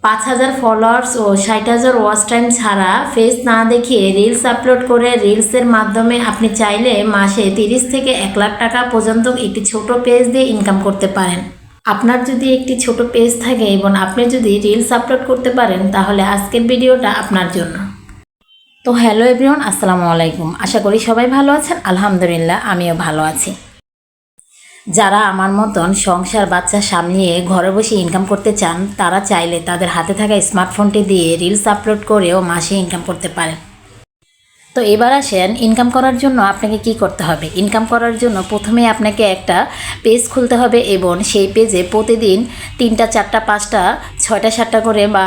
5,000 followers ও 60,000 watch time ছাড়া face না দেখিয়ে রিলস আপলোড করে রিলসের মাধ্যমে আপনি চাইলে মাসে 30 থেকে 1 লাখ টাকা পর্যন্ত একটি ছোট পেজ দিয়ে ইনকাম করতে পারেন। আপনার যদি একটি ছোট পেজ থাকে এবং আপনি যদি রিলস আপলোড করতে পারেন তাহলে আজকের ভিডিওটা আপনার জন্য। তো হ্যালো এভরিওয়ান, আসসালামু আলাইকুম। আশা করি সবাই ভালো আছেন। আলহামদুলিল্লাহ, আমিও ভালো আছি। যারা আমার মতন সংসার বাচ্চা সামলিয়ে ঘরে বসে ইনকাম করতে চান তারা চাইলে তাদের হাতে থাকা স্মার্টফোনটি দিয়ে রিলস আপলোড করেও মাসে ইনকাম করতে পারেন। তো এবার আসেন, ইনকাম করার জন্য আপনাকে কি করতে হবে। ইনকাম করার জন্য প্রথমে আপনাকে একটা পেজ খুলতে হবে এবং সেই পেজে প্রতিদিন 3টা 4টা 5টা 6টা 7টা করে বা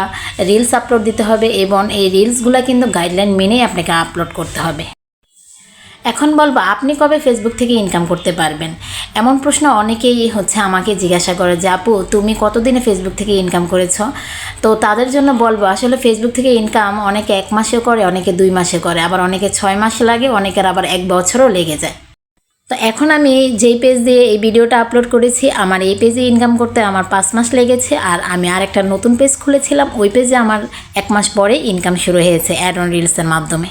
রিলস আপলোড দিতে হবে এবং এই রিলসগুলো কিন্তু গাইডলাইন মেনেই আপনাকে আপলোড করতে হবে। এখন বলবো আপনি কবে ফেসবুক থেকে ইনকাম করতে পারবেন। এমন প্রশ্ন অনেকেই আমাকে জিজ্ঞাসা করে যে আপু তুমি কতদিনে ফেসবুক থেকে ইনকাম করেছো। তো তাদের জন্য বলবো আসলে ফেসবুক থেকে ইনকাম অনেকে 1 মাসে করে, অনেকে 2 মাসে করে, আবার অনেকে 6 মাস লাগে, অনেকের আবার 1 বছরও লেগে যায়। তো এখন আমি যেই পেজ দিয়ে এই ভিডিওটা আপলোড করেছি আমার এই পেজে ইনকাম করতে আমার 5 মাস লেগেছে, আর আমি আরেকটা নতুন পেজ খুলেছিলাম ওই পেজে আমার 1 মাস পরে ইনকাম শুরু হয়েছে অ্যাড অন রিলসের মাধ্যমে।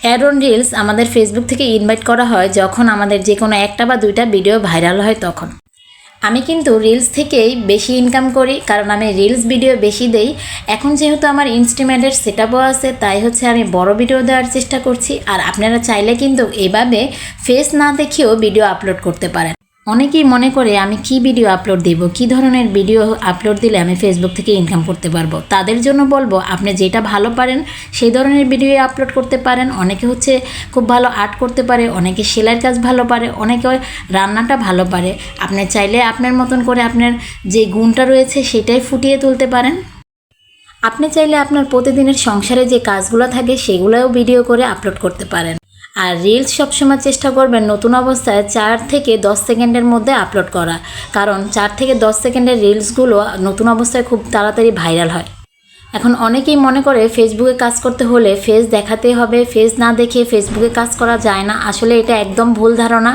অ্যাড অন রিলস আমাদের ফেসবুক থেকে ইনভাইট করা হয় যখন আমাদের যে কোনো 1টা বা 2টা ভিডিও ভাইরাল হয় তখন। আমি কিন্তু রিলস থেকেই বেশি ইনকাম করি, কারণ আমি রিলস ভিডিও বেশি দেই। এখন যেহেতু আমার ইনস্ট্রুমেন্টের সেটআপও আছে তাই আমি বড় ভিডিও দেওয়ার চেষ্টা করছি। আর আপনারা চাইলে কিন্তু এভাবে ফেস না দেখেও ভিডিও আপলোড করতে পারেন। অনেকেই মনে করে আমি কি ভিডিও আপলোড দিব, কি ধরনের ভিডিও আপলোড দিলে আমি ফেসবুক থেকে ইনকাম করতে পারবো। তাদের জন্য বলবো আপনি যেটা ভালো পারেন সেই ধরনের ভিডিও আপলোড করতে পারেন। অনেকে খুব ভালো আর্ট করতে পারে, অনেকে সেলাইয়ের কাজ ভালো পারে, অনেকে রান্নাটা ভালো পারে। আপনি চাইলে আপনার মতন করে আপনার যে গুণটা রয়েছে সেটাই ফুটিয়ে তুলতে পারেন। আপনি চাইলে আপনার প্রতিদিনের সংসারে যে কাজগুলো থাকে সেগুলোও ভিডিও করে আপলোড করতে পারেন। আর রিলস সবসময় চেষ্টা করবেন নতুন অবস্থায় 4 থেকে 10 সেকেন্ডের মধ্যে আপলোড করা, কারণ 4 থেকে 10 সেকেন্ডের রিলসগুলো নতুন অবস্থায় খুব তাড়াতাড়ি ভাইরাল হয়। এখন অনেকেই মনে করে ফেসবুকে কাজ করতে হলে ফেস দেখাতে হবে, ফেস না দেখে ফেসবুকে কাজ করা যায় না। আসলে এটা একদম ভুল ধারণা।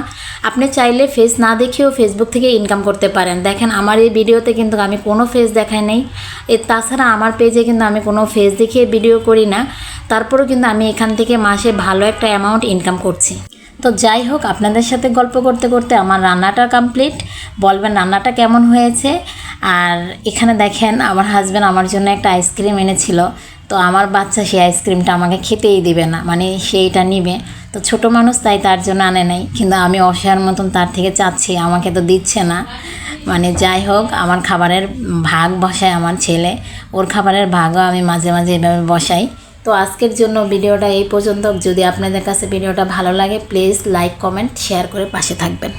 আপনি চাইলে ফেস না দেখেও ফেসবুক থেকে ইনকাম করতে পারেন। দেখেন আমার এই ভিডিওতে কিন্তু আমি কোনো ফেস দেখাই নেই। তাছাড়া আমার পেজে কিন্তু আমি কোনো ফেস দেখিয়ে ভিডিও করি না। তারপরেও কিন্তু আমি এখান থেকে মাসে ভালো একটা অ্যামাউন্ট ইনকাম করছি। তো যাই হোক, আপনাদের সাথে গল্প করতে করতে আমার রান্নাটা কমপ্লিট। বলবেন রান্নাটা কেমন হয়েছে। আর এখানে দেখেন আমার হাজব্যান্ড আমার জন্য একটা আইসক্রিম এনেছিল। তো আমার বাচ্চা সেই আইসক্রিমটা আমাকে খেতেই দিবে না, মানে সেইটা নিবে। তো ছোট মানুষ তাই তার জন্য আনে নাই, কিন্তু আমি অসহায়ের মতন তার থেকে চাচ্ছি, আমাকে তো দিচ্ছে না। মানে যাই হোক, আমার খাবারের ভাগ বসায় আমার ছেলে, ওর খাবারের ভাগও আমি মাঝে মাঝে এভাবে বসাই। তো আজকের জন্য ভিডিওটা এই পর্যন্ত। যদি আপনাদের কাছে ভিডিওটা ভালো লাগে প্লিজ লাইক, কমেন্ট, শেয়ার করে পাশে থাকবেন।